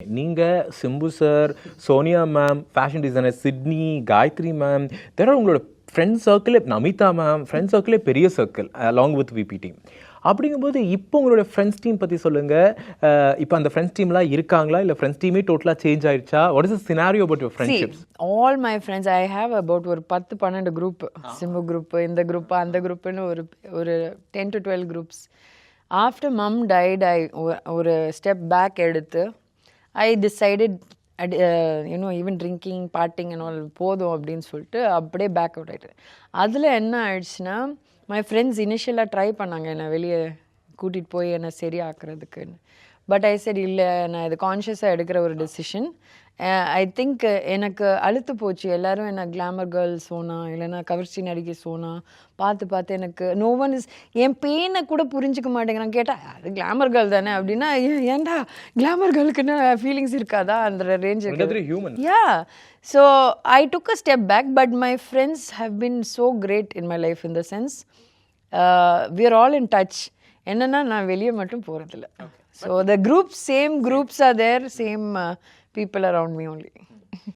நீங்க, Simbu sir, Sonia ma'am, fashion designer Sidney, Gayathri ma'am, உங்களோட friend சர்க்கிளே நமிதா மேம், ஃப்ரெண்ட் சர்க்கிளே பெரிய circle along with VP team. அப்படிங்கும்போது இப்போ உங்களோட ஃப்ரெண்ட்ஸ் டீம் பற்றி சொல்லுங்கள். இப்போ அந்த ஃப்ரெண்ட்ஸ் டீம்லாம் இருக்காங்களா, இல்லை ஃப்ரெண்ட்ஸ் டீமே டோட்டலாக சேஞ்ச் ஆயிடுச்சா? What is the scenario about your friendships? All my friends I have about ஒரு 10-12 குரூப். சிம்பு குரூப், இந்த குரூப், அந்த குரூப்னு ஒரு 10 to 12 groups. After mum died ஒரு ஸ்டெப் பேக் எடுத்து I decided even drinking partying and all போதும் அப்படின்னு சொல்லிட்டு அப்படியே பேக் அவுட் ஆகிட்டு. அதில் என்ன ஆயிடுச்சுன்னா, மை ஃப்ரெண்ட்ஸ் இனிஷியலாக ட்ரை பண்ணாங்க என்னை வெளியே கூட்டிகிட்டு போய் என்னை சரியாக்குறதுக்குன்னு. பட் ஐ சரி இல்லை, நான் இது கான்ஷியஸாக எடுக்கிற ஒரு டெசிஷன். ஐ திங்க் எனக்கு அழுத்து போச்சு. எல்லோரும் என்ன கிளாமர் கேர்ள் சோனா, இல்லைன்னா கவர்ச்சி நடிகை சோனா பார்த்து எனக்கு நோ ஒன் இஸ் என் பெயினை கூட புரிஞ்சிக்க மாட்டேங்கிறான். கேட்டால் அது கிளாமர் கேர்ள் தானே அப்படின்னா, ஏன்டா கிளாமர் கேர்ளுக்குன்னு ஃபீலிங்ஸ் இருக்காதா அந்த range? Yeah. So I took a step back. But my friends have been so great in my life in the sense we are all in touch. என்னென்னா நான் வெளியே மட்டும் போகிறதில்ல. So the groups, same groups are there, same people around me only.